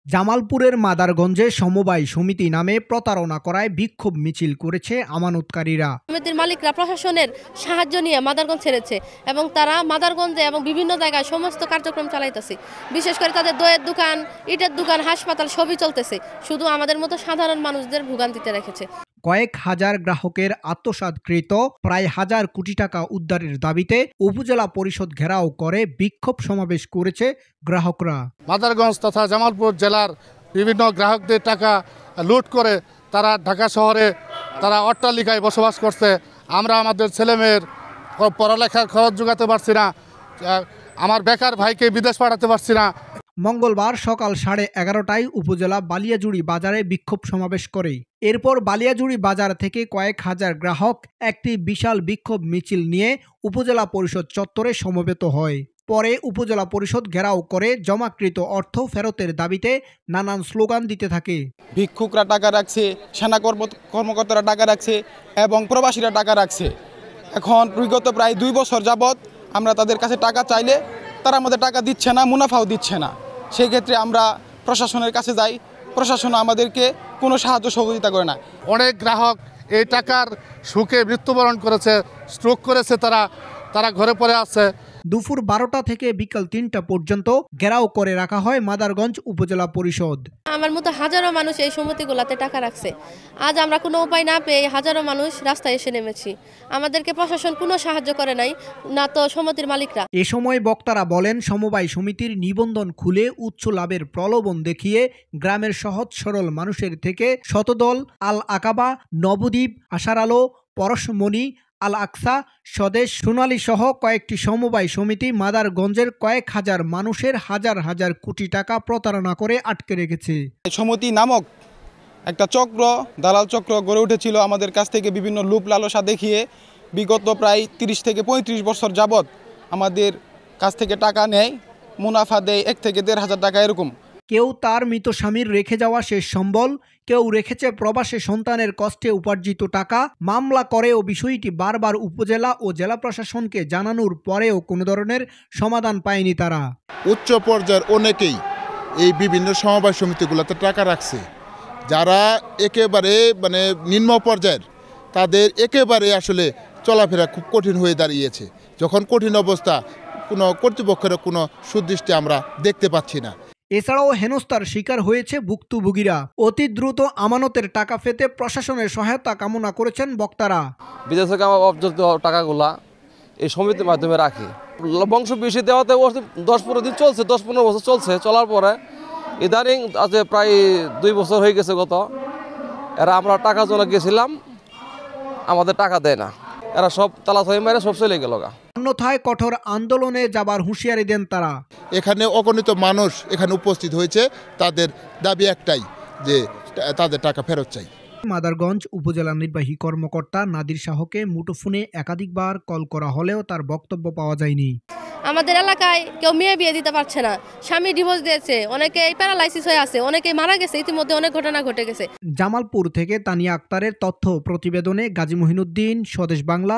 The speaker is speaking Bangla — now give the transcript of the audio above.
জামালপুরের মাদারগঞ্জে সমবায় সমিতি নামে প্রতারণা করায় বিক্ষোভ মিছিল করেছে আমানতকারীরা। সমিতির মালিকরা প্রশাসনের সাহায্য নিয়ে মাদারগঞ্জ ছেড়েছে এবং তারা মাদারগঞ্জে এবং বিভিন্ন জায়গায় সমস্ত কার্যক্রম চালাইতেছে। বিশেষ করে তাদের দইয়ের দোকান, ইটের দোকান, হাসপাতাল সবই চলতেছে। শুধু আমাদের মতো সাধারণ মানুষদের ভোগান্তিতে রেখেছে। কয়েক হাজার গ্রাহকের আত্মসাৎকৃত প্রায় 1,000 কোটি টাকা উদ্ধারের দাবিতে উপজেলা পরিষদ ঘেরাও করে বিক্ষোভ সমাবেশ করেছে গ্রাহকরা। মাদারগঞ্জ তথা জামালপুর জেলার বিভিন্ন গ্রাহকদের টাকা লুট করে তারা ঢাকা শহরে তারা অট্টালিকায় বসবাস করছে। আমরা আমাদের ছেলেমেয়ের পড়ালেখার খরচ যোগাতে পারছি না, আমার বেকার ভাইকে বিদেশ পাঠাতে পারছি না। মঙ্গলবার সকাল 11:30টায় উপজেলা বালিয়াজুড়ি বাজারে বিক্ষোভ সমাবেশ করে। এরপর বালিয়াজুড়ি বাজার থেকে কয়েক হাজার গ্রাহক একটি বিশাল বিক্ষোভ মিছিল নিয়ে উপজেলা পরিষদ চত্বরে সমবেত হয়। পরে উপজেলা পরিষদ ঘেরাও করে জমাকৃত অর্থ ফেরতের দাবিতে নানান স্লোগান দিতে থাকে। ভিক্ষুকরা টাকা রাখছে, সেনা কর্মকর্তারা টাকা রাখছে এবং প্রবাসীরা টাকা রাখছে। এখন বিগত প্রায় 2 বছর যাবৎ আমরা তাদের কাছে টাকা চাইলে তারা আমাদের টাকা দিচ্ছে না, মুনাফাও দিচ্ছে না। সেই ক্ষেত্রে আমরা প্রশাসনের কাছে যাই, প্রশাসন আমাদেরকে কোনো সাহায্য সহযোগিতা করে না। অনেক গ্রাহক এই টাকার সুখে মৃত্যুবরণ করেছে, স্ট্রোক করেছে, তারা ঘরে পড়ে আছে। দুপুর 12টা থেকে বিকাল 3টা পর্যন্ত ঘেরাও করে রাখা হয় মাদারগঞ্জ উপজেলা পরিষদ। আমার মতো হাজারো মানুষ এই সমিতিগুলোতে টাকা রাখছে। আজ আমরা কোনো উপায় না পেয়ে হাজারো মানুষ রাস্তায় এসে নেমেছি। আমাদেরকে প্রশাসন কোনো সাহায্য করে নাই, না তো সমিতির মালিকরা। এ সময় বক্তারা বলেন, সমবায় সমিতির নিবন্ধন খুলে উচ্চ লাভের প্রলোভন দেখিয়ে গ্রামের সহজ সরল মানুষের থেকে শতদল, আল আকাবা, নবদ্বীপ, আশার আলো, পরশমণি, আল আকসা, স্বদেশ, সোনালী সহ কয়েকটি সমবায় সমিতি মাদারগঞ্জের কয়েক হাজার মানুষের হাজার হাজার কোটি টাকা প্রতারণা করে আটকে রেখেছে। সমিতি নামক একটা চক্র, দালাল চক্র গড়ে উঠেছিল আমাদের কাছ থেকে বিভিন্ন লোভ লালসা দেখিয়ে বিগত প্রায় 30 থেকে 35 বছর যাবৎ আমাদের কাছ থেকে টাকা নেয়, মুনাফা দেয় 1 থেকে 1,500 টাকা এরকম। কেউ তার মৃত স্বামীর রেখে যাওয়া শেষ সম্বল, কেউ রেখেছে প্রবাসে সন্তানের কষ্টে উপার্জিত টাকা। মামলা করেও বিষয়টি বারবার উপজেলা ও জেলা প্রশাসনকে জানানোর পরেও কোনো ধরনের সমাধান পায়নি তারা। উচ্চ পর্যায়ের অনেকেই এই বিভিন্ন সমবায় সমিতিগুলোতে টাকা রাখছে, যারা একেবারে নিম্ন পর্যায়ের তাদের একেবারে আসলে চলাফেরা খুব কঠিন হয়ে দাঁড়িয়েছে। যখন কঠিন অবস্থা, কোনো কর্তৃপক্ষের কোনো সুদৃষ্টি আমরা দেখতে পাচ্ছি না। এছাড়াও হেনস্থার শিকার হয়েছে ভুক্তভোগীরা। অতি দ্রুত আমানতের টাকা পেতে প্রশাসনের সহায়তা কামনা করেছেন বক্তারা। বিদেশ থেকে অর্জিত টাকাগুলা এই সমিতির মাধ্যমে রাখি। বংশ বেশি দেওয়াতে 10-15 দিন চলছে, 10-15 বছর চলছে। চলার পরে ইদানিং আজ প্রায় 2 বছর হয়ে গেছে গত। এরা আমরা টাকা জমা গেছিলাম, আমাদের টাকা দেয় না। এরা সব তালা হয়ে মেরে সব চলে গেল। অন্যথায় কঠোর আন্দোলনে যাবার হুঁশিয়ারি দেন তারা। এখানে অগণিত মানুষ এখানে উপস্থিত হয়েছে, তাদের দাবি একটাই যে তাদের টাকা ফেরত চাই। মাদারগঞ্জ উপজেলা নির্বাহী কর্মকর্তা নাদির শাহকে মুঠোফোনে একাধিকবার কল করা হলেও তার বক্তব্য পাওয়া যায়নি। আমাদের এলাকায় কেউ মেয়ে বিয়ে দিতে পারছে না, স্বামী ডিভোর্স দিয়েছে, অনেকে প্যারালাইসিস হয়ে আছে, অনেকে মারা গেছে, ইতিমধ্যে অনেক ঘটনা ঘটে গেছে। জামালপুর থেকে তানিয়া আক্তারের তথ্য প্রতিবেদনে গাজী মহিনুদ্দিন, স্বদেশ বাংলা।